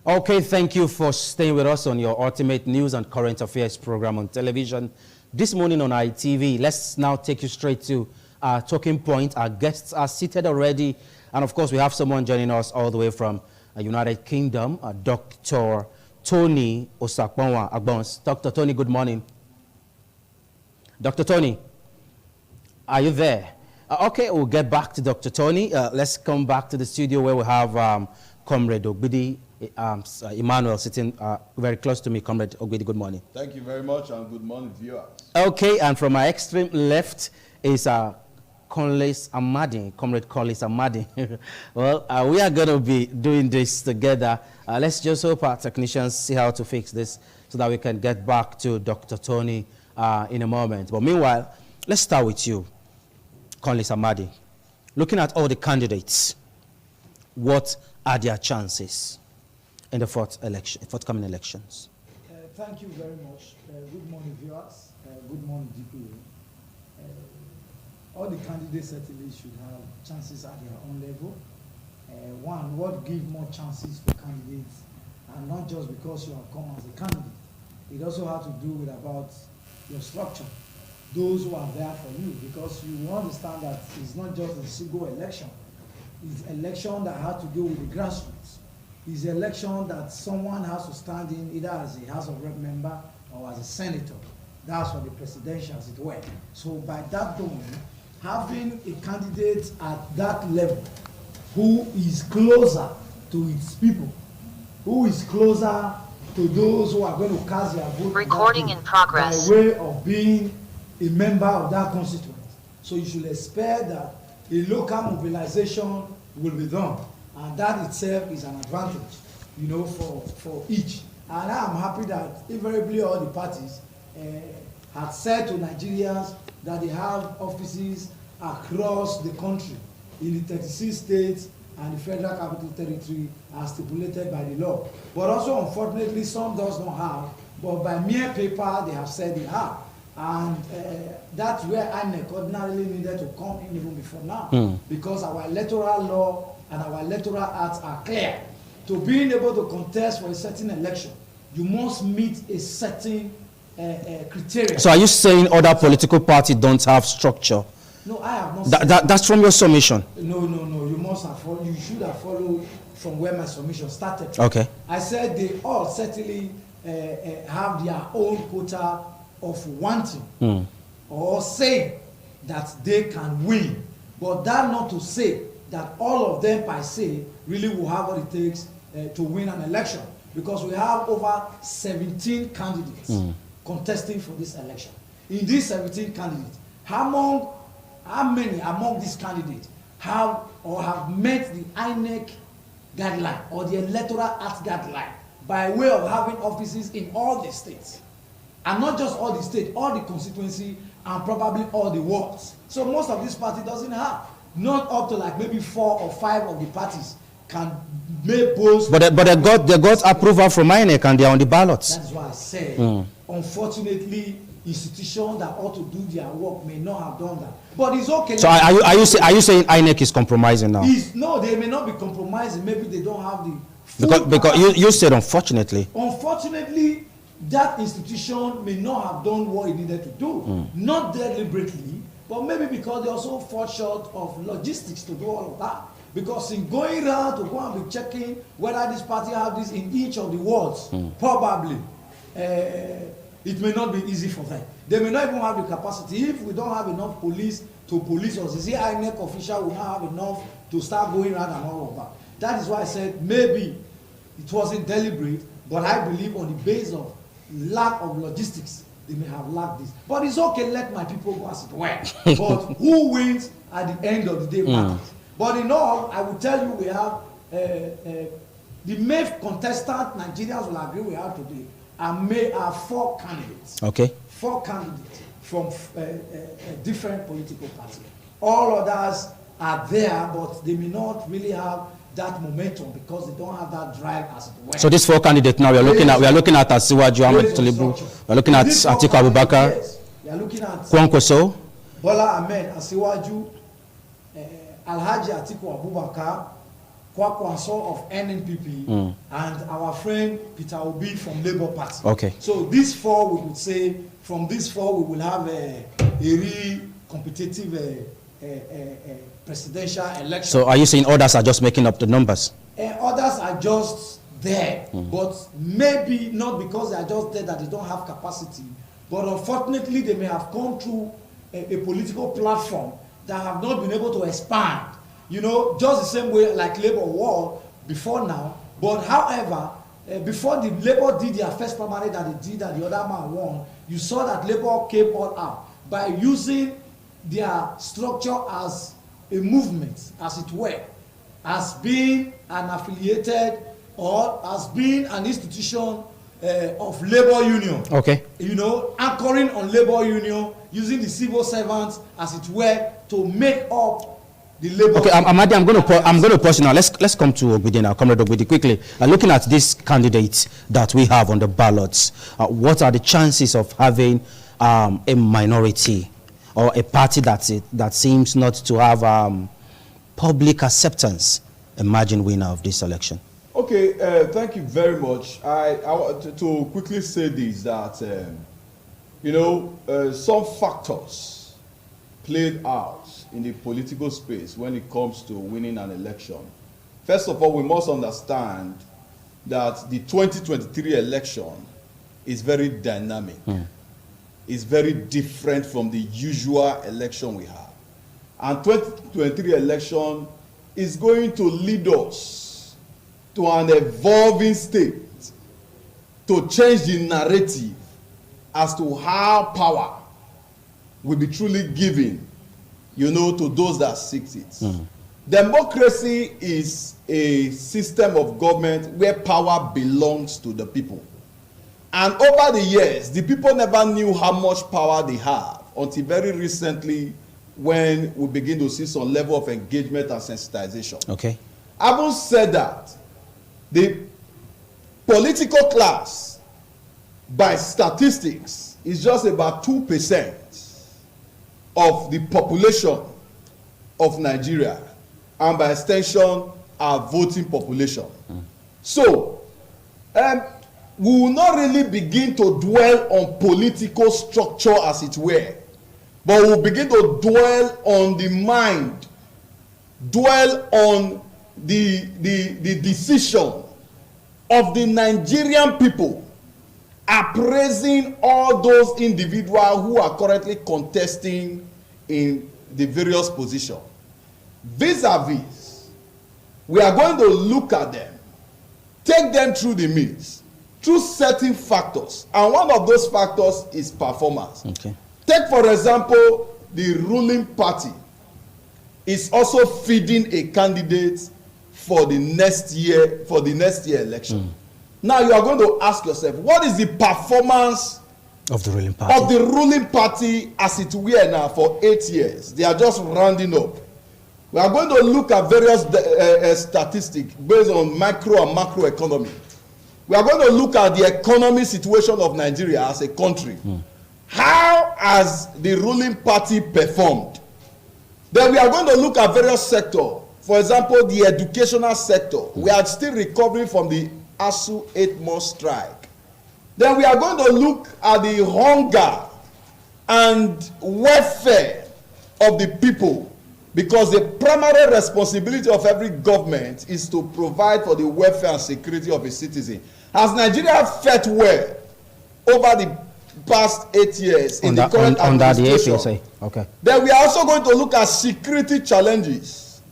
Okay, thank you for staying with us on your ultimate news and current affairs program on television. This morning on ITV, let's now take you straight to our talking point. Our guests are seated already. And of course, we have someone joining us all the way from United Kingdom, Dr. Tony Osakponwa Agbons. Dr. Tony, good morning. Dr. Tony, are you there? Okay, we'll get back to Dr. Tony. Let's come back to the studio where we have Comrade Ogbidi Emmanuel sitting very close to me. Comrade Ogbidi, good morning. Thank you very much, and good morning, viewers. Okay, and from my extreme left is Conlis Amadi, Comrade Conlis Amadi. Well, we are going to be doing this together. Let's just hope our technicians see how to fix this so that we can get back to Dr. Tony in a moment. But meanwhile, let's start with you, Conlis Amadi. Looking at all the candidates, what are their chances in the forthcoming elections? Thank you very much. Good morning, viewers. Good morning, DPA. All the candidates certainly should have chances at their own level. One, what gives more chances for candidates, and not just because you have come as a candidate. It also has to do with about your structure, those who are there for you, because you understand that it's not just a single election. It's an election that has to do with the grassroots. It's an election that someone has to stand in either as a House of Rep member or as a senator. That's for the presidential, as it were. So by that domain, having a candidate at that level who is closer to its people, who is closer to those who are going to cast their vote recording in progress by way of being a member of that constituent. So you should expect that a local mobilization will be done, and that itself is an advantage, you know, for each. And I'm happy that invariably all the parties have said to Nigerians that they have offices across the country in the 36 states and the Federal Capital Territory as stipulated by the law. But also, unfortunately, some does not have, but by mere paper they have said they have. And that's where INEC ordinarily needed to come in even before now, because our electoral law and our electoral acts are clear. To being able to contest for a certain election, you must meet a certain criteria. So are you saying other political parties don't have structure? No, I have not said that's from your submission. No. You must have followed. You should have followed from where my submission started. Okay. I said they all certainly have their own quota of wanting or saying that they can win, but that not to say that all of them per se really will have what it takes to win an election, because we have over 17 candidates contesting for this election. In these 17 candidates, how many among these candidates have met the INEC guideline or the Electoral Act guideline by way of having offices in all the states? And not just all the states, all the constituency, and probably all the wards. So most of this party doesn't have. Not up to like maybe 4 or 5 of the parties can make both. But they got approval from INEC and they're on the ballots. That's why I said, unfortunately, institutions that ought to do their work may not have done that. But it's okay. So are you saying INEC is compromising now? No, they may not be compromising. Maybe they don't have the because you said unfortunately. Unfortunately, that institution may not have done what it needed to do, not deliberately, but maybe because they also fall short of logistics to do all of that. Because in going around to go and be checking whether this party have this in each of the wards, probably it may not be easy for them. They may not even have the capacity. If we don't have enough police to police us, the INEC official will not have enough to start going around and all of that. That is why I said maybe it wasn't deliberate, but I believe on the basis of lack of logistics, they may have lacked this. But it's okay, let my people go as it were. But who wins at the end of the day matters. But in all, I will tell you, we have the main contestant Nigerians will agree we have today are 4 candidates. Okay. 4 candidates from different political parties. All others are there, but they may not really have that momentum because they don't have that drive as it were. So these 4 candidates now we are looking at Asiwaju Ahmed Tinubu, we are looking at Atiku Abubakar, yes. We are looking at Kwankwaso, Bola Ahmed Asiwaju, Alhaji Atiku Abubakar, Kwakwanso of NNPP, and our friend Peter Obi from Labour Party. Okay. So these four, we would say, from these four, we will have a really competitive presidential election. So are you saying others are just making up the numbers? Others are just there, but maybe not because they are just there that they don't have capacity, but unfortunately they may have come through a political platform that have not been able to expand, you know, just the same way like Labour were before now. But however, before the Labour did their first primary that they did and the other man won, you saw that Labour came all out by using their structure as a movement, as it were, as being an affiliated or as being an institution of labor union. Okay. You know, anchoring on labor union, using the civil servants as it were to make up the labor. Okay, Amadi, I'm going to pause now. Let's come to Ogbidi now. Comrade Ogbidi, quickly. Looking at these candidates that we have on the ballots, what are the chances of having a minority or a party that seems not to have public acceptance emerging winner of this election? Okay, thank you very much. I want to quickly say this, that, you know, some factors played out in the political space when it comes to winning an election. First of all, we must understand that the 2023 election is very dynamic. It's very different from the usual election we have. And 2023 election is going to lead us to an evolving state to change the narrative as to how power will be truly given, you know, to those that seek it. Democracy is a system of government where power belongs to the people. And over the years, the people never knew how much power they have until very recently when we begin to see some level of engagement and sensitization. Okay. Having said that, the political class, by statistics, is just about 2% of the population of Nigeria, and by extension, our voting population. So, we will not really begin to dwell on political structure as it were, but we will begin to dwell on the mind, dwell on the decision of the Nigerian people appraising all those individuals who are currently contesting in the various positions. Vis-a-vis, we are going to look at them, take them through the means, through certain factors, and one of those factors is performance. Okay. Take, for example, the ruling party is also feeding a candidate for the next year election. Now you are going to ask yourself, what is the performance of the ruling party as it were now for 8 years? They are just rounding up. We are going to look at various statistics based on micro and macro economy. We are going to look at the economic situation of Nigeria as a country. How has the ruling party performed? Then we are going to look at various sectors. For example, the educational sector. We are still recovering from the ASU 8-month strike. Then we are going to look at the hunger and welfare of the people, because the primary responsibility of every government is to provide for the welfare and security of its citizens. Has Nigeria fared well over the past 8 years in the current administration? Okay. Then we are also going to look at security challenges.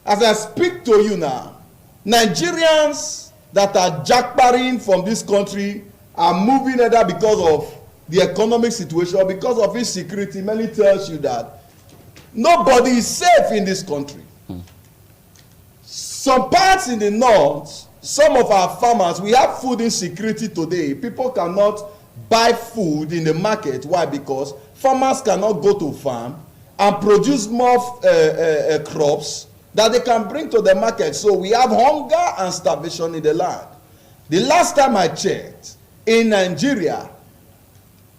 As I speak to you now, Nigerians that are jackbarring from this country are moving either because of the economic situation or because of insecurity. Many tells you that nobody is safe in this country. Some parts in the north, some of our farmers, we have food insecurity today. People cannot buy food in the market. Why? Because farmers cannot go to farm and produce more crops that they can bring to the market. So we have hunger and starvation in the land. The last time I checked, in Nigeria,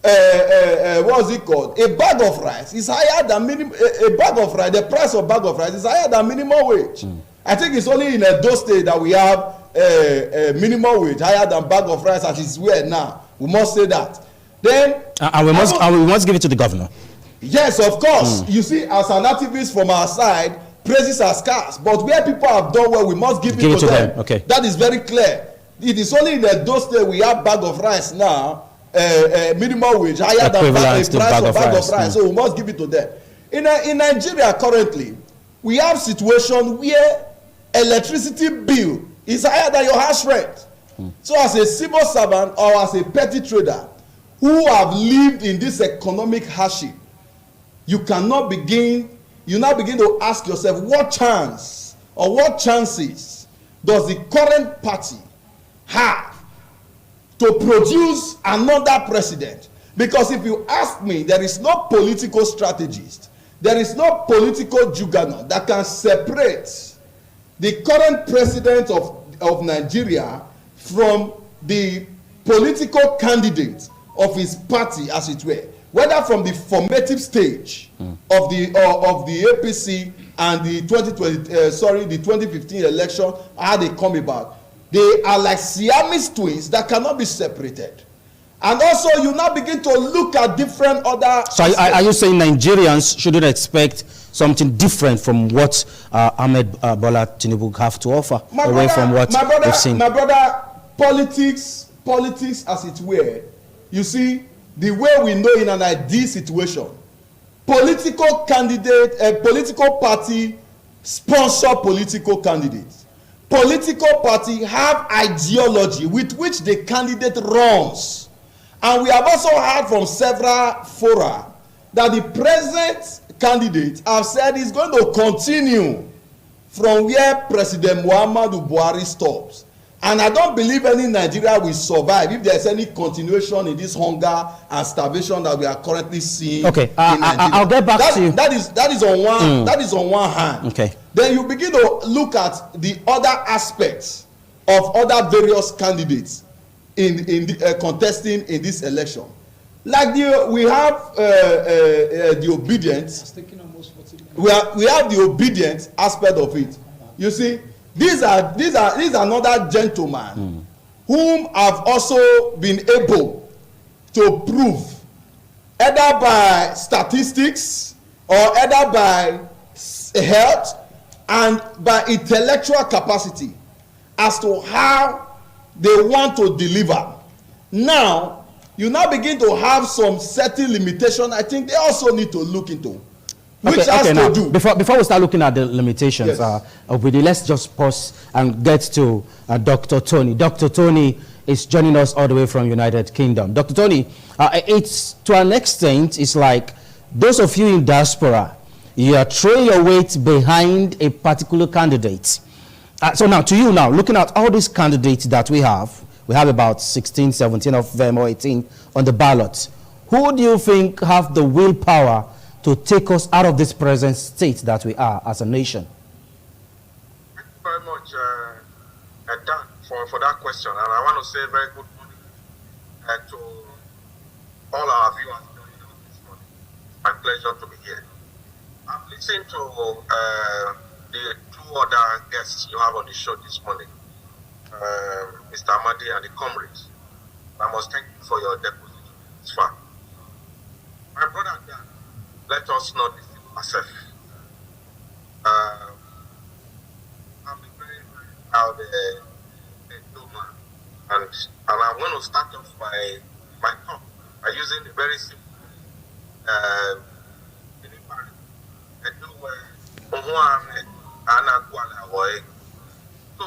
what is it called? A bag of rice is higher than minimum. A bag of rice, the price of bag of rice is higher than minimum wage. I think it's only in Edo State that we have a minimum wage higher than bag of rice as it's where now. We must say that. Then and we must give it to the governor. Yes, of course. You see, as an activist from our side, praises are scarce. But where people have done well, we must give it to them. Okay. That is very clear. It is only in Edo State we have bag of rice now, minimum wage higher than bag of rice. So we must give it to them. In Nigeria currently, we have situation where electricity bill is higher than your house rent. So as a civil servant or as a petty trader who have lived in this economic hardship, you now begin to ask yourself, what chance or what chances does the current party have to produce another president? Because if you ask me, there is no political strategist, there is no political juggernaut that can separate the current president of Nigeria from the political candidate of his party, as it were, whether from the formative stage of the APC and the 2015 election, how they come about. They are like Siamese twins that cannot be separated. And also, you now begin to look at different other. So, are you saying Nigerians shouldn't expect something different from what Ahmed Bola Tinubu have to offer, from what we've seen? My brother, politics as it were, you see, the way we know in an ideal situation, political party sponsor political candidates. Political party have ideology with which the candidate runs. And we have also heard from several fora that the present candidate have said is going to continue from where President Muhammadu Buhari stops. And I don't believe any Nigeria will survive if there's any continuation in this hunger and starvation that we are currently seeing. Okay, I'll get back to you. That is on one hand. Okay. Then you begin to look at the other aspects of other various candidates in contesting in this election. Like we have the obedience. We have the obedience aspect of it. You see. These are another gentleman whom have also been able to prove either by statistics or either by health and by intellectual capacity as to how they want to deliver. Now, you now begin to have some certain limitation I think they also need to look into. Before we start looking at the limitations, yes. Let's just pause and get to Dr. Tony. Dr. Tony is joining us all the way from United Kingdom. Dr. Tony, it's to an extent, it's like those of you in diaspora, you are throwing your weight behind a particular candidate. So now, to you now, looking at all these candidates that we have about 16, 17 of them or 18 on the ballot. Who do you think have the willpower to take us out of this present state that we are as a nation? Thank you very much, Dan, for that question. And I want to say very good morning to all our viewers joining us this morning. It's my pleasure to be here. I'm listening to the two other guests you have on the show this morning, Mr. Amadi and the comrades. I must thank you for your deposition. It's fun. My brother Dan, let us not deceive ourselves. I'm very proud man, and I'm going to start off my talk by using a very simple so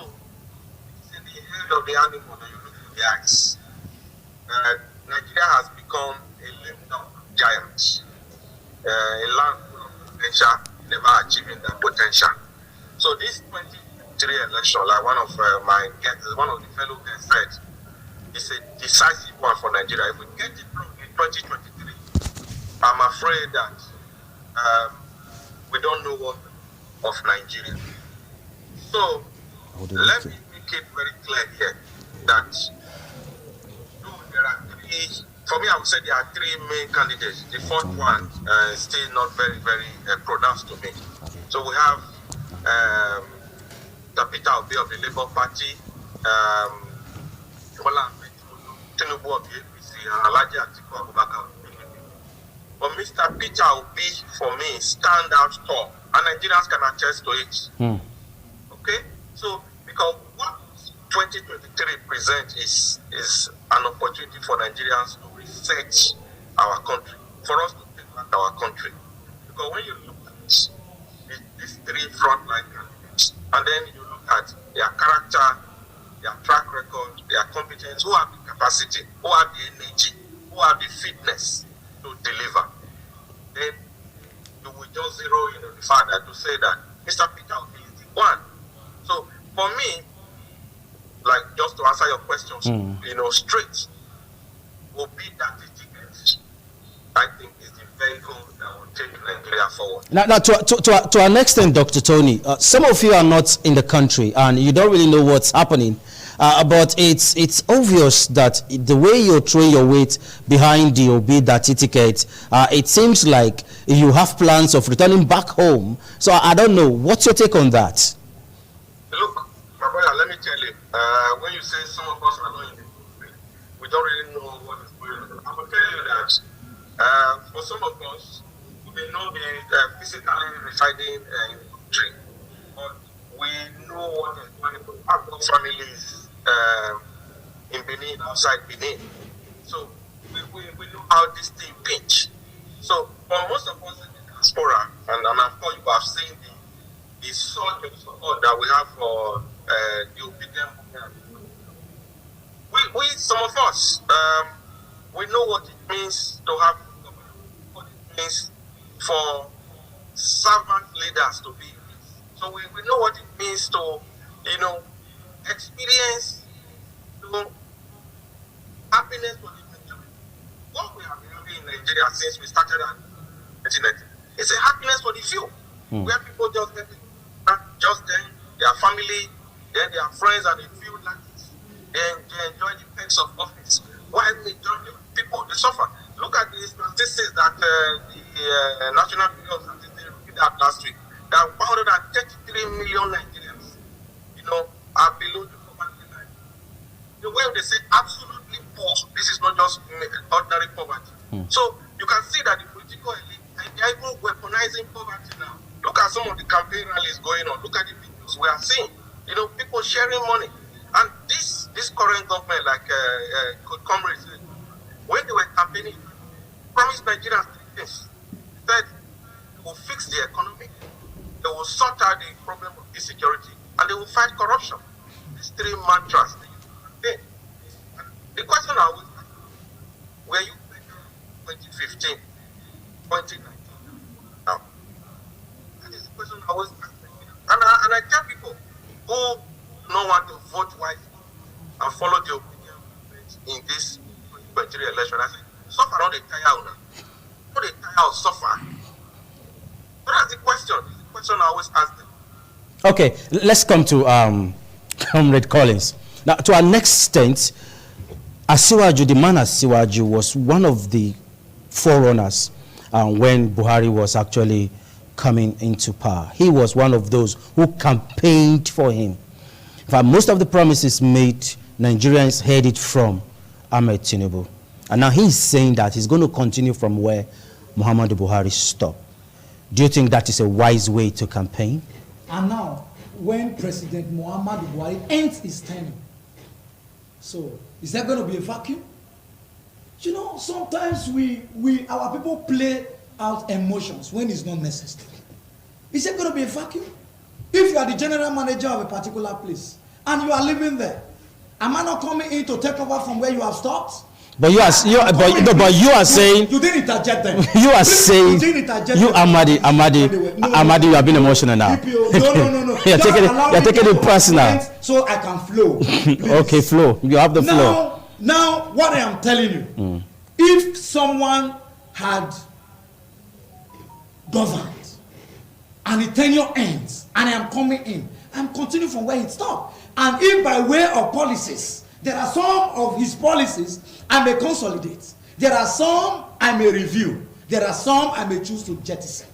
it's in the head of the animal that you look in the eyes. Nigeria has become a limbed up giant. A land full of potential, never achieving that potential. So this 2023 election, like one of the fellow guests said, is a decisive one for Nigeria. If we get it wrong in 2023, I'm afraid that we don't know what of Nigeria. So let me make it very clear here that there are three. For me, I would say there are three main candidates. The fourth one is still not very, very pronounced to me. So we have Mr. Peter Obi of the Labour Party, Tinubu of the APC, and Alhaji Atiku Abubakar. But Mr. Peter Obi, for me, stand out tall, and Nigerians can attest to it. Okay? So, because what 2023 presents is an opportunity for Nigerians to research our country, for us to take back our country. Because when you look at these three frontline candidates, and then you look at their character, their track record, their competence, who have the capacity, who have the energy, who have the fitness to deliver, then you will just zero in on the fact that to say that Mr. Peter Obi is the one. So for me, like just to answer your questions, straight, Obi that ticket, I think is the vehicle that will take Nigeria forward. Now to an extent, Dr. Tony, some of you are not in the country and you don't really know what's happening. But it's obvious that the way you're throwing your weight behind the Obi Dati ticket, it seems like you have plans of returning back home. So I don't know. What's your take on that? Look, my brother, let me tell you. When you say some of us are not in the country, we don't really know what is going on. I will tell you that for some of us, we may not be physically residing in the country, but we know what is going on. I've got families in Benin, outside Benin. So we know how this thing pinch. So for most of us in the diaspora, and of course you have seen the sort of support that we have for the obedient movement. We some of us, we know what it means to have government, what it means for servant leaders to be. So we know what it means to, experience happiness for the majority. What we have been having in Nigeria since we started at 1990, it's a happiness for the few, where people just get it, just them, their family, then their friends, and they feel like this. They enjoy the perks of office. While the majority of people, they suffer. Look at the statistics that the National Bureau of Statistics reviewed out last week. That 133 million Nigerians, are below the poverty line. The way they say absolutely poor, this is not just ordinary poverty. So you can see that the political elite, they are even weaponizing poverty now. Look at some of the campaign rallies going on. Look at the videos we are seeing. People sharing money. And this current government, like Comrade said, when they were campaigning, promised Nigerians three things. They said they will fix the economy, they will sort out the problem of insecurity, and they will fight corruption. These three mantras. The question I always ask, were you better 2015, 2019? Now, that is the question I always ask. And I tell people who don't want to vote wisely and follow the opinion in this 2023 election, I say, suffer on the tire now. Not the tire of suffer. But that's the question. It's the question I always ask them. Okay, let's come to Comrade Collins. Now, to an extent, Asiwaju, the man Asiwaju, was one of the forerunners when Buhari was actually coming into power. He was one of those who campaigned for him. In fact, most of the promises made, Nigerians heard it from Ahmed Tinubu. And now he's saying that he's going to continue from where Muhammadu Buhari stopped. Do you think that is a wise way to campaign? And now, when President Muhammadu Buhari ends his tenure, so is there going to be a vacuum? Sometimes our people play out emotions when it's not necessary. Is there going to be a vacuum? If you are the general manager of a particular place and you are living there, am I not coming in to take over from where you have stopped? But you are saying you didn't interject them. You are saying you Amadi, you have been emotional now. No. You're taking it personal. So I can flow. Okay, flow. You have the flow. Now, what I am telling you, if someone had governed and the tenure ends and I am coming in, I'm continuing from where it stopped. And if by way of policies, there are some of his policies I may consolidate. There are some I may review. There are some I may choose to jettison.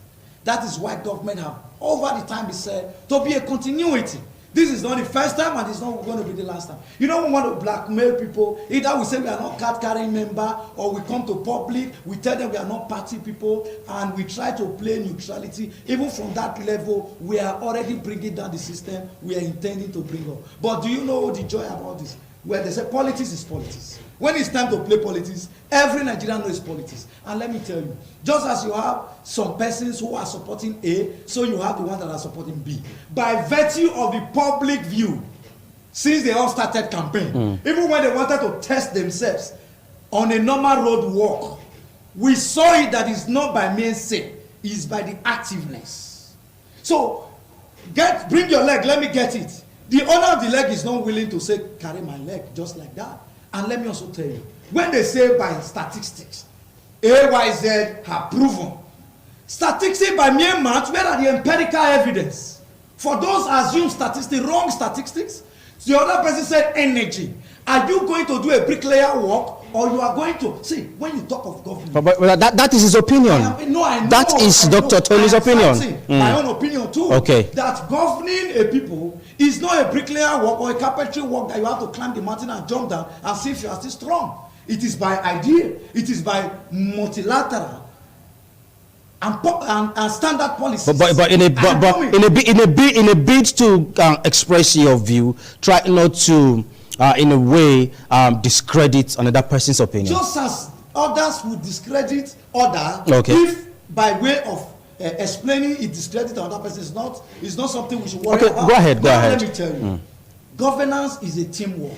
That is why government have, over the time, said to be a continuity. This is not the first time and it's not going to be the last time. You don't want to blackmail people. Either we say we are not card-carrying member or we come to public, we tell them we are not party people and we try to play neutrality. Even from that level, we are already bringing down the system we are intending to bring up. But do you know the joy about this? Where they say politics is politics. When it's time to play politics, every Nigerian knows politics. And let me tell you, just as you have some persons who are supporting A, so you have the ones that are supporting B. By virtue of the public view, since they all started campaign, even when they wanted to test themselves on a normal road walk, we saw it that it's not by mere say, it's by the activeness. So, bring your leg, let me get it. The owner of the leg is not willing to say, carry my leg, just like that. And let me also tell you, when they say by statistics, AYZ have proven. Statistics by mere math, where are the empirical evidence? For those assume statistics, wrong statistics, the other person said energy. Are you going to do a bricklayer work? Or you are going to see when you talk of government. But that is his opinion. I know. That is Dr. Tony's opinion. My own opinion too. Okay. That governing a people is not a bricklayer work or a carpentry work that you have to climb the mountain and jump down and see if you are still strong. It is by idea. It is by multilateral and standard policies. But in a bid to express your view, try not to. In a way, discredit another person's opinion. Just as others would discredit others, if by way of explaining it discredit another person is not something we should worry about. Go ahead. Let me tell you, governance is a teamwork.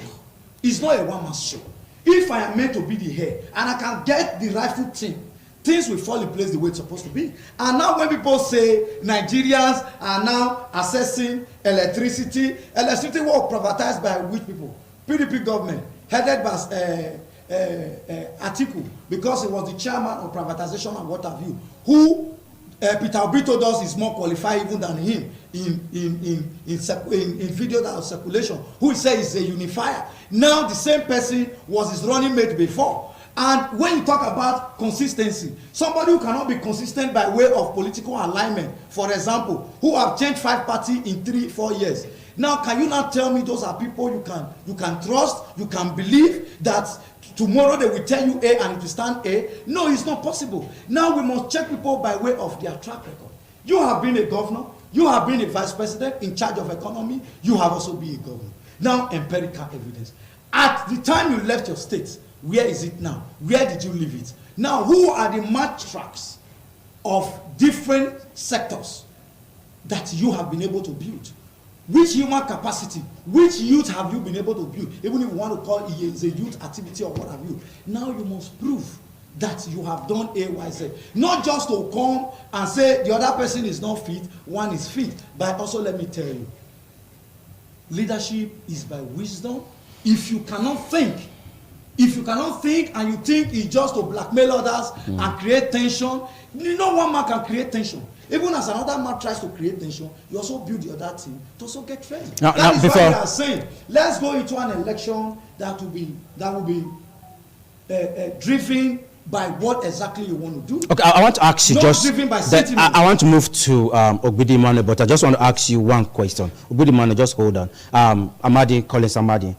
It's not a one-man show. If I am meant to be the head and I can get the rightful team, things will fall in place the way it's supposed to be. And now when people say Nigerians are now accessing electricity was privatized by which people? PDP government, headed by Atiku, because he was the chairman of privatization and what have you, who Peter Obi told us is more qualified even than him in video that was circulation, who he said is a unifier. Now the same person was his running mate before. And when you talk about consistency, somebody who cannot be consistent by way of political alignment, for example, who have changed 5 parties in 3-4 years. Now, can you not tell me those are people you can trust, you can believe that tomorrow they will tell you A and it will stand A? No, it's not possible. Now we must check people by way of their track record. You have been a governor, you have been a vice president in charge of economy, you have also been a governor. Now, empirical evidence. At the time you left your state, where is it now? Where did you leave it? Now, who are the match tracks of different sectors that you have been able to build? Which human capacity, which youth have you been able to build? Even if you want to call it a youth activity or what have you. Now you must prove that you have done AYZ. Not just to come and say the other person is not fit, one is fit. But also let me tell you, leadership is by wisdom. If you cannot think and you think it's just to blackmail others and create tension, you know one man can create tension. Even as another man tries to create tension, you also build the other team to also get ready. That is why we are saying, let's go into an election that will be driven by what exactly you want to do. Okay, I want to ask you I want to move to Ogbidi Mane, but I just want to ask you one question. Ogbidi Mane, just hold on. Collins Amadi,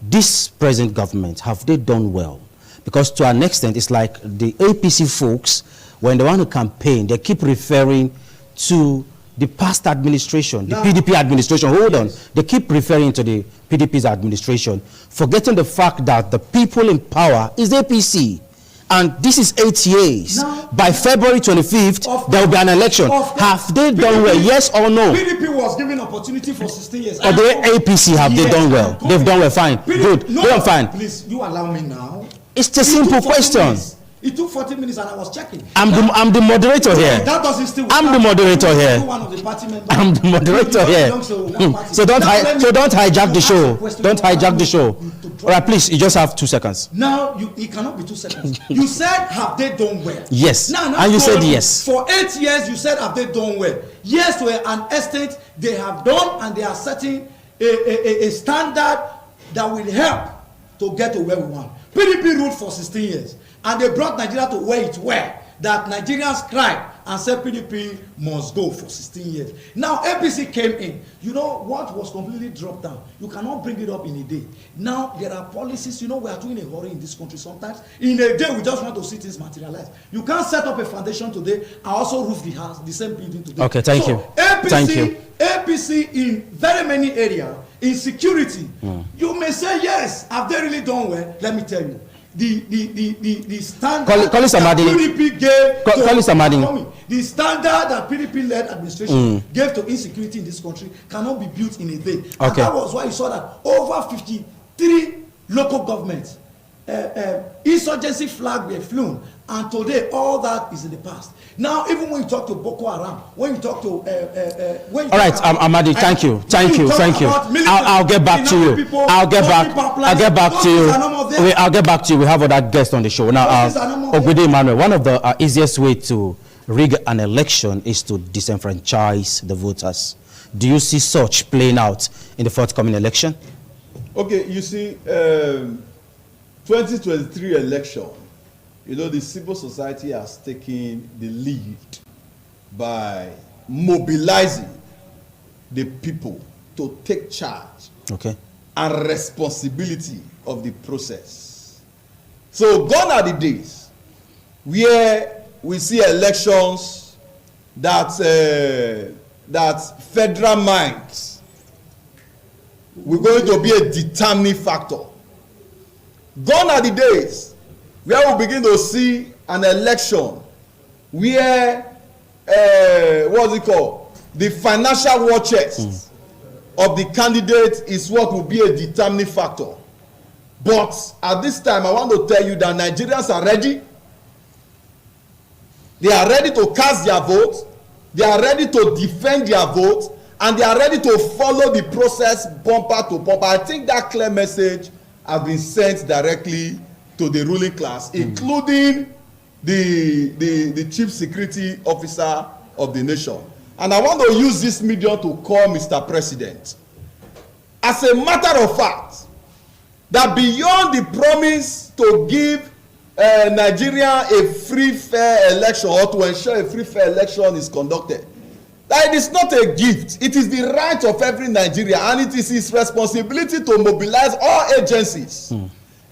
this present government, have they done well? Because to an extent, it's like the APC folks, when they want to campaign, they keep referring to the past administration, the PDP administration. Hold on. They keep referring to the PDP's administration, forgetting the fact that the people in power is APC. And this is 8 years. Now, by February 25th, there will be an election. Have they done well? Yes or no? PDP was given opportunity for 16 years. Or the APC, have they done well? They've done well, fine. Good. No, fine. Please, you allow me now. It's a simple question. It took 40 minutes and I was checking. I'm the moderator here. That doesn't still. I'm the moderator here. One of the party members. I'm the moderator here. So don't hijack the show. Don't hijack the show. All right, please. You just have 2 seconds. Now it cannot be 2 seconds. You said have they done well? Yes. And you said yes. For 8 years you said have they done well? Yes, to an extent they have done, and they are setting a standard that will help to get to where we want. PDP ruled for 16 years. And they brought Nigeria to where it were. that Nigerians cried and said PDP must go for 16 years. Now APC came in. You know what was completely dropped down? You cannot bring it up in a day. Now there are policies. You know we are doing a hurry in this country sometimes. In a day we just want to see things materialize. You can't set up a foundation today and also roof the house, the same building today. Okay, thank you. APC, thank you. APC in very many areas, in security, you may say yes, have they really done well? Let me tell you. The standard call that PDP gave the standard that PDP-led administration gave to insecurity in this country cannot be built in a day. Okay. And that was why you saw that over 53 local governments insurgency flag were flown, and today all that is in the past. Now, even when you talk to Boko Haram, when you talk to when you all right, Amadi, thank you. I'll get back to you. I'll get back to you. I'll get back to you. We have other guests on the show now. Ogwede Emmanuel, one of the easiest way to rig an election is to disenfranchise the voters. Do you see such playing out in the forthcoming election? Okay, you see, 2023 election, you know, the civil society has taken the lead by mobilizing the people to take charge and responsibility of the process. So gone are the days where we see elections that federal minds were going to be a determining factor. Gone are the days where we begin to see an election where what's it called, the financial war chest of the candidate is what will be a determining factor. But at this time, I want to tell you that Nigerians are ready. They are ready to cast their vote, they are ready to defend their vote, and they are ready to follow the process bumper to bumper. I think that clear message has been sent directly to the ruling class, including the chief security officer of the nation. And I want to use this medium to call Mr. President. As a matter of fact, that beyond the promise to give Nigeria a free, fair election, or to ensure a free, fair election is conducted, that it is not a gift. It is the right of every Nigerian, and it is his responsibility to mobilize all agencies,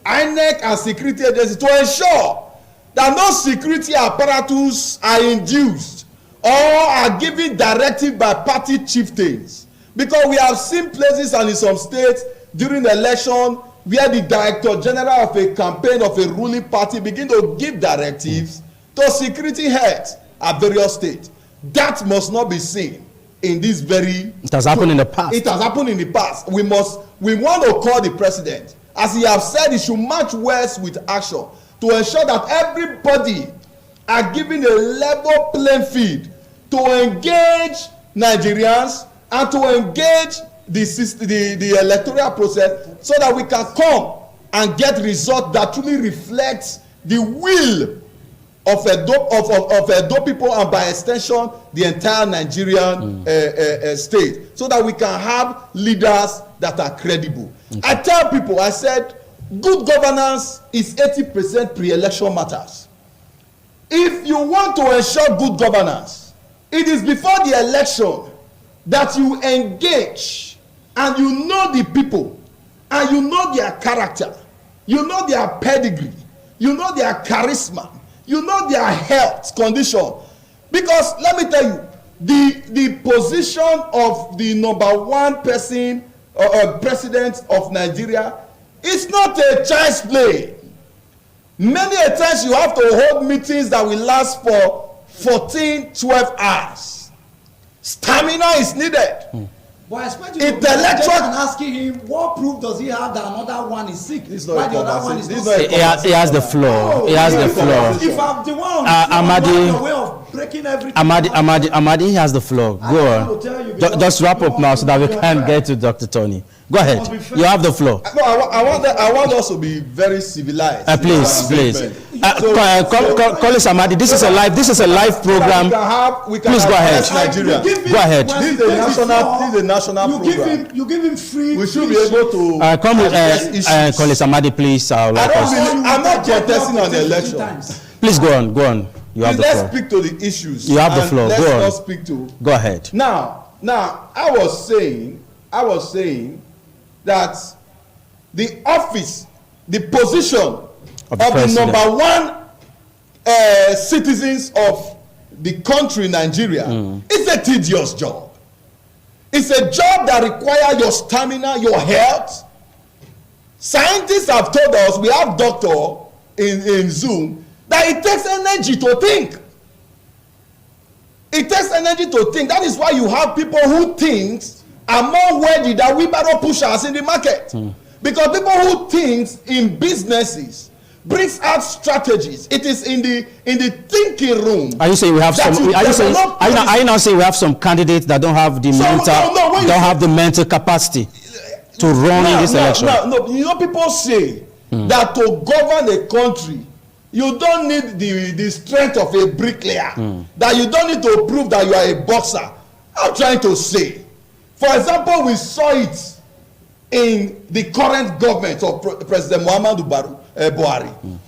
INEC and security agencies, to ensure that no security apparatus are induced or are given directive by party chieftains. Because we have seen places and in some states during the election where the director general of a campaign of a ruling party begin to give directives to security heads at various states. That must not be seen in this very... It has happened in the past. It has happened in the past. We want to call the president, as he has said, he should match words with action to ensure that everybody are given a level playing field to engage Nigerians and to engage the electoral process, so that we can come and get results that truly reflects the will of Edo people, and by extension the entire Nigerian state, so that we can have leaders that are credible. I tell people, I said, good governance is 80% pre-election matters. If you want to ensure good governance, it is before the election that you engage and you know the people and you know their character, you know their pedigree, you know their charisma, you know their health condition. Because let me tell you, the position of the #1 person or president of Nigeria is not a child's play. Many a times you have to hold meetings that will last for 14-12 hours. Stamina is needed. But I expect you to be asking him, what proof does he have that another one is sick? Why the other one is not sick? He has the floor. He has the floor. If I'm the one, Amadi, the way of breaking everything. Amadi, he has the floor. Go on. Just wrap up now so that we can get to Dr. Tony. Go ahead. You have the floor. No, I want us to be very civilized. Please. Call us Amadi. This is a live program. Please go ahead. Nigeria. Go ahead. This is a national program. You give him free. We should be able to come with call us Amadi, please. I'm not contesting on the election. Please go on. You have the let's floor. speak to the issues. You have the floor. Let's Go on. not speak to. Go ahead. Now, I was saying that the office, the position of the number one citizens of the country, Nigeria, is a tedious job. It's a job that requires your stamina, your health. Scientists have told us, we have doctor in Zoom, that it takes energy to think. It takes energy to think. That is why you have people who think are more worthy than wheelbarrow pushers in the market. Because people who think in businesses brings out strategies. It is in the thinking room. Are you saying we have some? Are you now saying we have some candidates that don't have the mental capacity to run in this election? No. You know, people say that to govern a country, you don't need the strength of a bricklayer. That you don't need to prove that you are a boxer. I'm trying to say, for example, we saw it in the current government of President Muhammadu Buhari.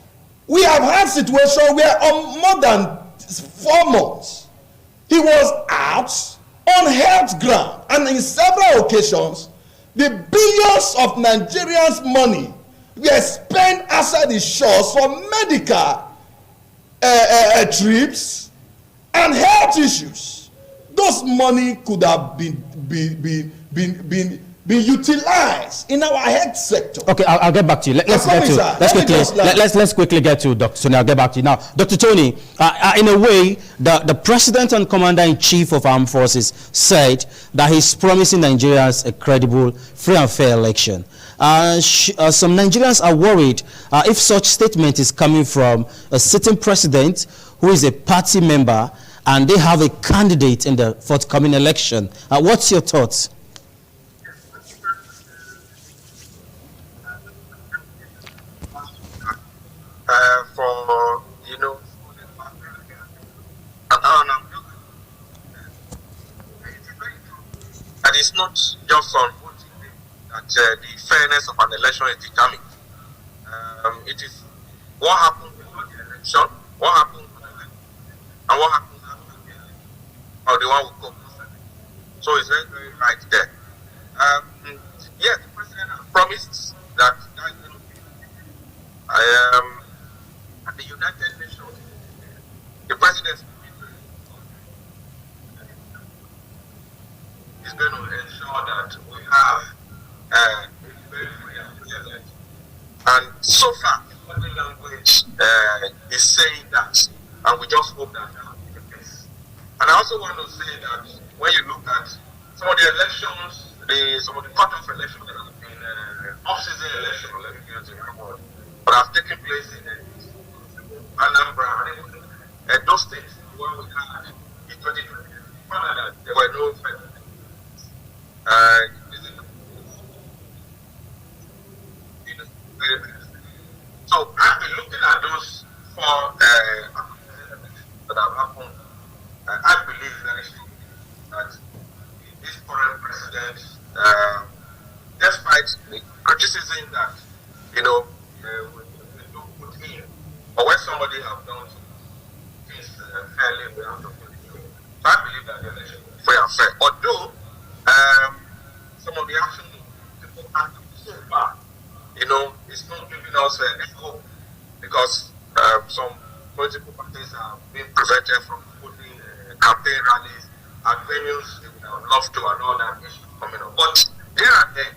We have had situations where on more than 4 months, he was out on health ground, and in several occasions, the billions of Nigerians' money were spent outside the shores for medical trips and health issues. Those money could have been utilized in our health sector. Okay, I'll get back to you. Let's quickly get to Dr. Tony. I'll get back to you now. Dr. Tony, in a way, the President and Commander-in-Chief of Armed Forces said that he's promising Nigerians a credible, free and fair election. Some Nigerians are worried if such statement is coming from a sitting president who is a party member and they have a candidate in the forthcoming election. What's your thoughts? And it's not just on voting that the fairness of an election is determined. It is what happens before the election, what happens and what happens after the election, or the one who comes. So it's very, very right there. Yes, the president has promised that is going to be at the United Nations. The president is going to ensure that we have a very free and fair election. And so far, the body language is saying that, and we just hope that that will be the case. And I also want to say that when you look at some of the elections, some of the cut-off elections that have been off-season elections, let me use the word, but have taken place in Anambra and those states where we had in 2020, there were no federal. So I've been looking at those 4 that have happened. I believe very strongly that this current president, despite the criticism that we don't put in, or when somebody have done things fairly, we have to put it in. So I believe that the election is free and fair. Although some of the action people have so far, it's not giving us any hope, because some political parties are being prevented from holding campaign rallies at venues they would have loved to, and all that issue coming up. But here and there,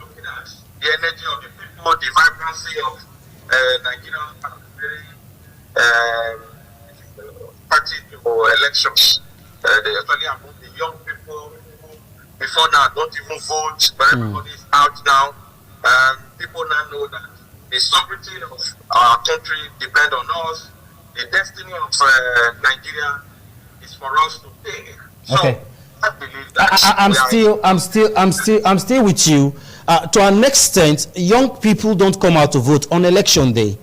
looking at the energy of the people, the vibrancy of Nigerian party to elections, they actually among the young people who before now don't even vote, but everybody is out now. People now know that the sovereignty of our country depends on us. The destiny of Nigeria is for us to take. So okay. I believe that I'm still with you. To an extent, young people don't come out to vote on election day.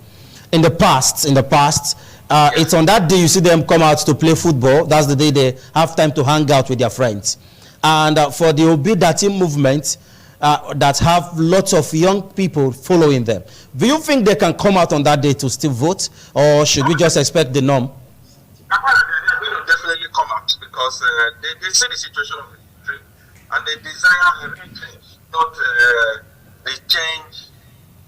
In the past, it's on that day you see them come out to play football. That's the day they have time to hang out with their friends. And for the Obi Dati movement, that have lots of young people following them. Do you think they can come out on that day to still vote, or should we just expect the norm? They're going to definitely come out because they see the situation of the country and they desire a real change, not the change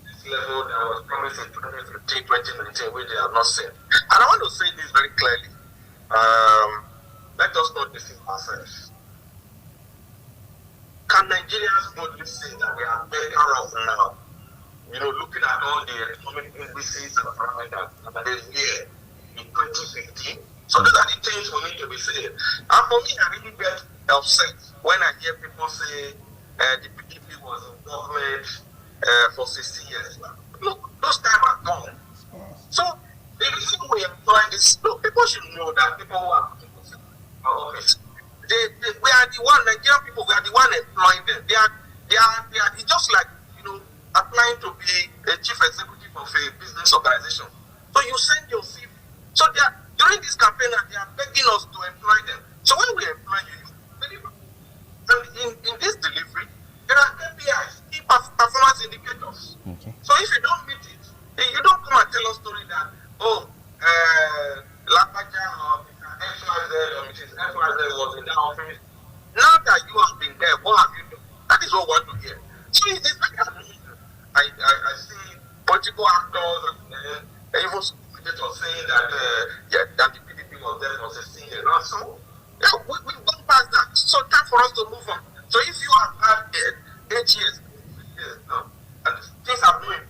this level that was promised in 2015, 2019, which they have not seen. And I want to say this very clearly. Let us not deceive ourselves. Can Nigerians boldly say that we are better off now? You know, looking at all the economic indices and parameters that they were in 2015. So those are the things we need to be saying. And for me, I really get upset when I hear people say the PDP was in government for 60 years now. Look, those times are gone. So the reason we employ this, look, people should know that people who are office. We are the one, Nigerian people, we are the one employing them. They are it's just like, you know, applying to be a chief executive of a business organization. So you send your CV. So they are, during this campaign, they are begging us to employ them. So when we employ you, you deliver. And in this delivery, there are KPIs, key performance indicators. Okay. So if you don't meet it, you don't come and tell us story that, oh, Lapaja or XYZ or Mrs. XYZ was in that office. Now that you have been there, what have you done? That is what we want to hear. So it's very annoying. I see political actors and even commentators saying that that the PDP was there for 16 years. Now, so we've gone past that. So time for us to move on. So if you have had 8 years now, and things are moving,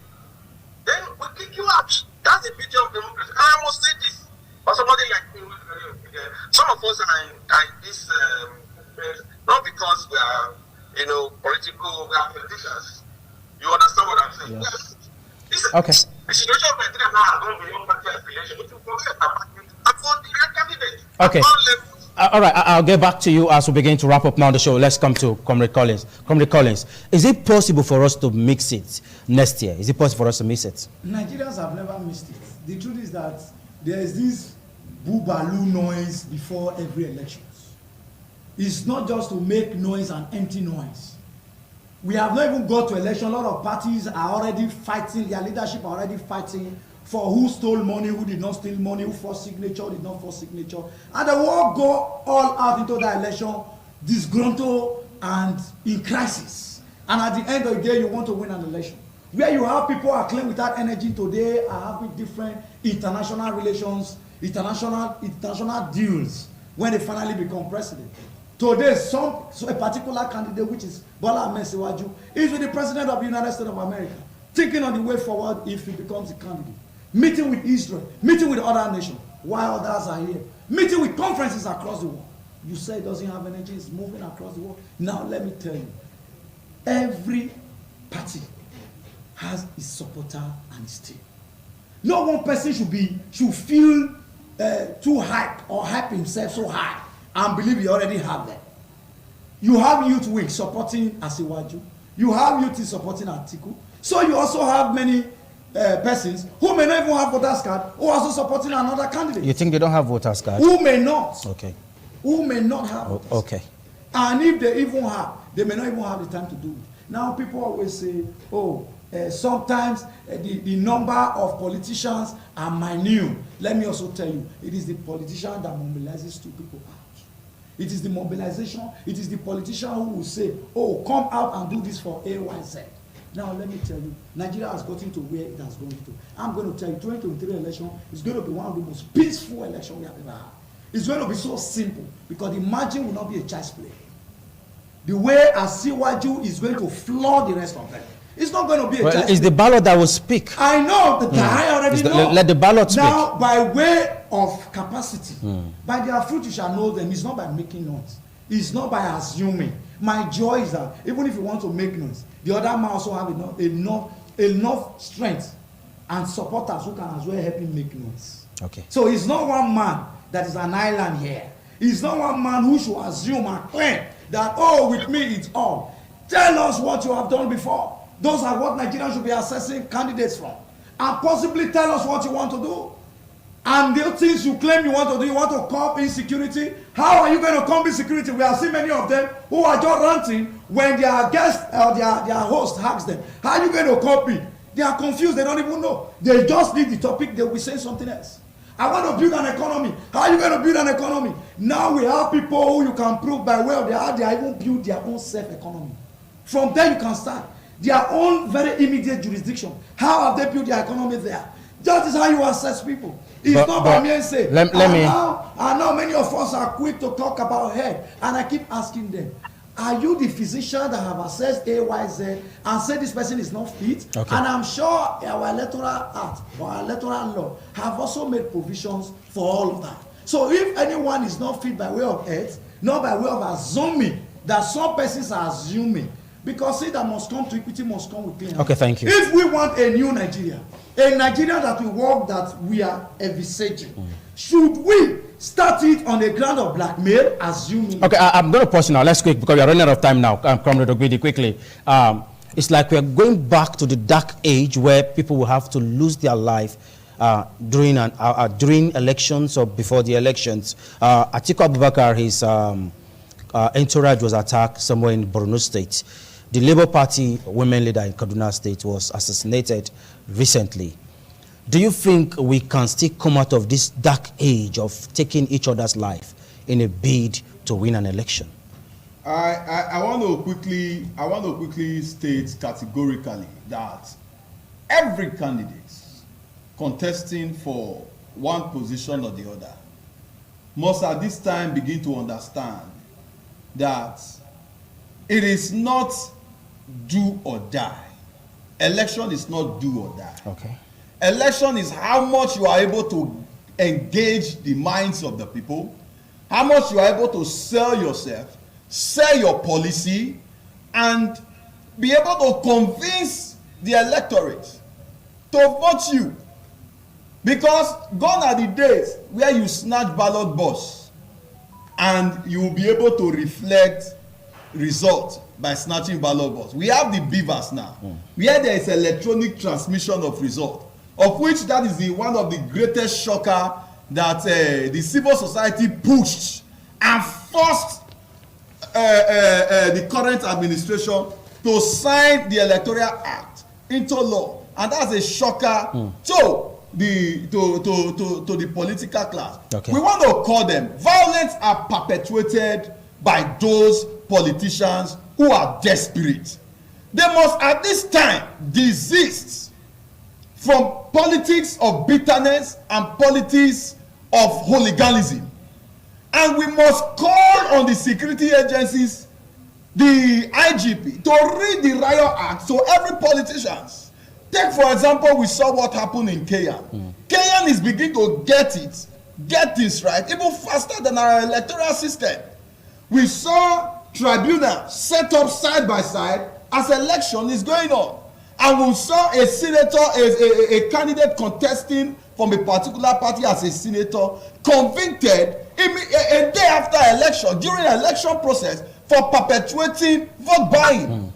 then we kick you out. That's the beauty of democracy. And I must say this. But somebody like me, some of us are in this not because we are, you know, political, we are politicians. You understand what I'm saying? Yes. Okay. The situation of Nigeria now has gone beyond party affiliation. We can forget about it. And for the candidate, okay. All right, I'll get back to you as we begin to wrap up now the show. Let's come to Comrade Collins. Comrade Collins, is it possible for us to mix it next year? Is it possible for us to mix it? Nigerians have never missed it. The truth is that there is this boobaloo noise before every election. It's not just to make noise and empty noise. We have not even got to election. A lot of parties are already fighting, their leadership are already fighting for who stole money, who did not steal money, who forced signature, did not force signature. And they will all go all out into that election, disgruntled and in crisis. And at the end of the day, you want to win an election. Where you have people are claiming without energy today, are having different international relations, international deals when they finally become president. Today, a particular candidate, which is Bola Ahmed Siwaju, is with the president of the United States of America, thinking on the way forward if he becomes a candidate. Meeting with Israel, meeting with other nations, while others are here. Meeting with conferences across the world. You say it doesn't have energy, it's moving across the world. Now, let me tell you, every party has its supporter and its team. No one person should feel too hype or hype himself so high and believe he already have them. You have youth wing supporting Asiwaju. You have youth supporting Atiku. So you also have many persons who may not even have voters card who are also supporting another candidate. You think they don't have voters card? Who may not. Okay. Who may not have voters. Okay. And if they even have, they may not even have the time to do it. Now people always say, oh, sometimes the number of politicians are minute. Let me also tell you, it is the politician that mobilizes two people out. It is the mobilization, it is the politician who will say, oh, come out and do this for A, Y, Z. Now, let me tell you, Nigeria has gotten to where it has gone to. I'm going to tell you, 2023 election is going to be one of the most peaceful elections we have ever had. It's going to be so simple because the margin will not be a child's play. The way Asiwaju is going to floor the rest of them. It's not going to be a child's play. It's the ballot that will speak. I know, the guy already knows. Let the ballot speak. Now, by way of capacity, by their fruit you shall know them. It's not by making noise. It's not by assuming. My joy is that even if you want to make noise, the other man also have enough strength and supporters who can as well help him make noise. Okay. So it's not one man that is an island here. It's not one man who should assume and claim that, oh, with me it's all. Tell us what you have done before. Those are what Nigerians should be assessing candidates from. And possibly tell us what you want to do. And the things you claim you want to do, you want to curb insecurity. How are you going to curb insecurity? We have seen many of them who are just ranting when their guest or their host asks them, how are you going to curb it? They are confused, they don't even know. They just leave the topic, they will say something else. I want to build an economy. How are you going to build an economy? Now we have people who you can prove by way of their art, they are even build their own self-economy. From there you can start. Their own very immediate jurisdiction. How have they built their economy there? That is how you assess people. It's not by me say. Let me. Now many of us are quick to talk about head. And I keep asking them, are you the physician that have assessed A, Y, Z and say this person is not fit? Okay. And I'm sure our electoral act or our electoral law have also made provisions for all of that. So if anyone is not fit by way of health, not by way of assuming that some persons are assuming, because see that must come to equity must come with clean. Okay, thank you. If we want a new Nigeria, a Nigeria that will work, that we are envisaging, should we start it on the ground of blackmail, assuming? Okay, I'm going to pause now. Let's quick because we are running out of time now. Comrade Ogbidi, quickly. It's like we are going back to the dark age where people will have to lose their life during elections or before the elections. Atiku Abubakar, his entourage was attacked somewhere in Borno State. The Labour Party women leader in Kaduna State was assassinated recently. Do you think we can still come out of this dark age of taking each other's life in a bid to win an election? I want to quickly state categorically that every candidate contesting for one position or the other must at this time begin to understand that it is not do or die. Election is not do or die. Okay. Election is how much you are able to engage the minds of the people, how much you are able to sell yourself, sell your policy, and be able to convince the electorate to vote you. Because gone are the days where you snatch ballot box and you will be able to reflect result by snatching ballot box. We have the beavers now, where there is electronic transmission of result, of which that is one of the greatest shocker that the civil society pushed and forced the current administration to sign the Electoral Act into law, and that's a shocker to the political class. Okay. We want to call them violence are perpetuated by those politicians who are desperate. They must at this time desist from politics of bitterness and politics of hooliganism. And we must call on the security agencies, the IGP, to read the Riot Act so every politicians. Take for example, we saw what happened in Kenya. Kenya is beginning to get this right, even faster than our electoral system. We saw tribunal set up side by side as election is going on. And we saw a senator, a candidate contesting from a particular party as a senator, convicted a day after election, during election process, for perpetuating vote buying.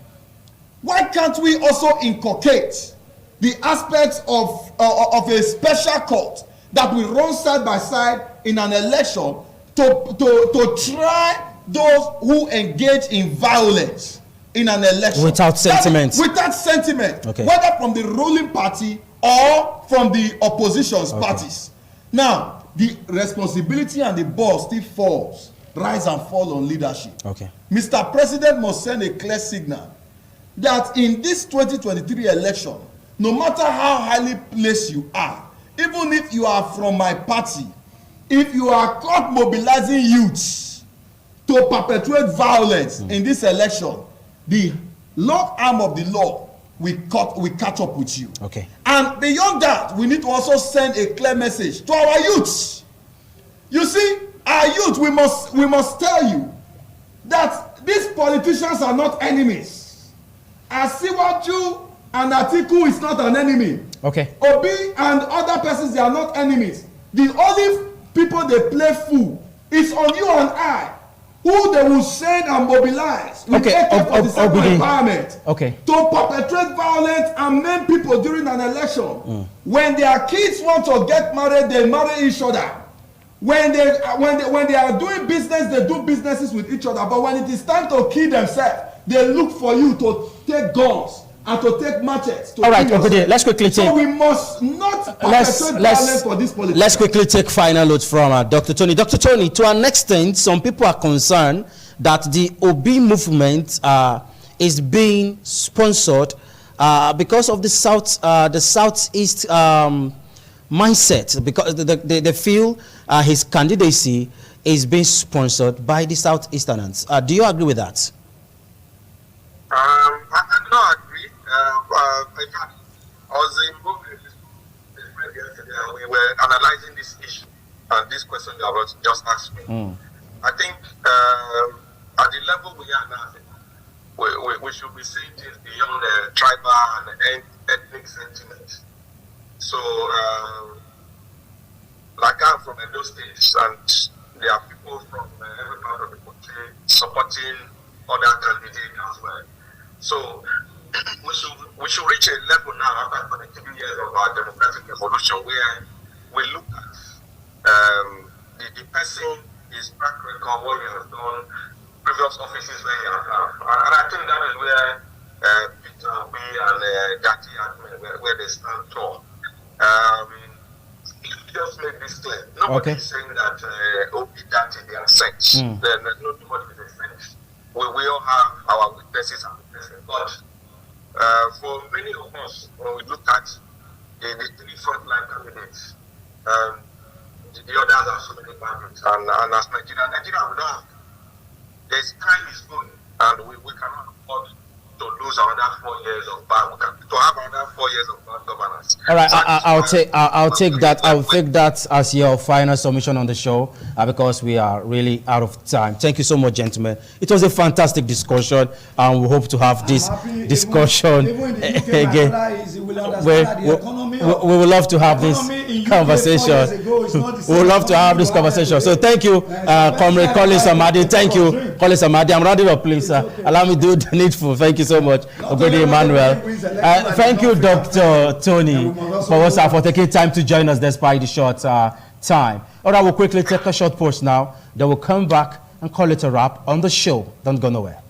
Why can't we also inculcate the aspects of a special court that will run side by side in an election to try those who engage in violence in an election without sentiment? Without sentiment, okay. Whether from the ruling party or from the opposition's parties. Now, the responsibility and the ball still falls, rise and fall on leadership. Okay. Mr. President must send a clear signal that in this 2023 election, no matter how highly placed you are, even if you are from my party, if you are caught mobilizing youths to perpetuate violence in this election, the long arm of the law will catch up with you. Okay. And beyond that, we need to also send a clear message to our youths. You see, our youth, we must tell you that these politicians are not enemies. Asiwaju and Atiku is not an enemy. Okay. Obi and other persons, they are not enemies. The only people they play fool is on you and I, who they will send and mobilize with AK-47 environment to perpetrate violence and maim people during an election. When their kids want to get married, they marry each other. When they are doing business, they do businesses with each other. But when it is time to kill themselves, they look for you to take guns and to take machetes. All right, let's quickly take. So we must not perpetrate violence for this politics. Let's quickly take final notes from Dr. Tony. Dr. Tony, to an extent, some people are concerned that the Obi movement is being sponsored because of the southeast mindset, because they feel his candidacy is being sponsored by the Southeasterners. Do you agree with that? I do not agree. In fact, I was involved in this yesterday, and we were analyzing this issue and this question that was just asked me. I think at the level we are now, we should be seeing things beyond tribal and ethnic sentiment. So, like I'm from Edo State, and there are people from every part of the country supporting other candidates as well. So, we should reach a level now after 22 years of our democratic evolution where we look at the person, his track record, what he has done, previous offices where he has done. And I think that is where Peter Obi and Dati Ahmed, where they stand tall. Just make this clear. Nobody is saying that Obi Dati they are saints. Nobody is a saint. We all have our weaknesses and weaknesses. But for many of us, when we look at the three frontline candidates, the others are so many bandits. And as Nigeria will not have. There's time is going, and we cannot afford to lose another 4 years of bad. To have another 4 years of bad governance. All right, I'll take that. I'll take that as your final submission on the show because we are really out of time. Thank you so much, gentlemen. It was a fantastic discussion, and we hope to have this discussion again. We would love to have this conversation. We would love to have this conversation. So thank you, Comrade Collins Amadi. Thank you, Collins Amadi. I'm rounding up, please. Allow me to do the needful. Thank you so much, Ogodi Emmanuel. Thank you, Dr. Tony, for taking time to join us despite the short time. All right, we'll quickly take a short pause now. Then we'll come back and call it a wrap on the show. Don't go nowhere.